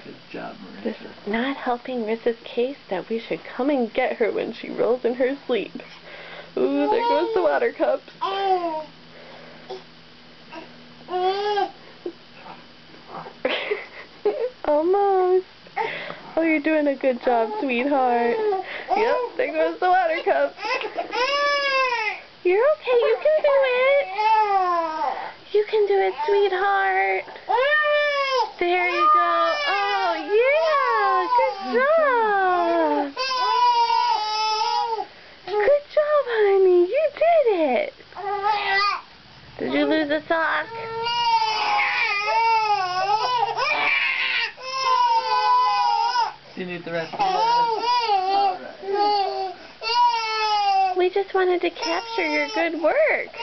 Good job, Marissa. This is not helping Mrs. Case that we should come and get her when she rolls in her sleep. Ooh, there goes the water cups. Almost. Oh, you're doing a good job, sweetheart. Yep, there goes the water cup. You're okay, you can do it. You can do it, sweetheart. There you go. Oh, yeah, good job. Good job, honey. You did it. Did you lose a sock? You need the rest of the Alright. We just wanted to capture your good work.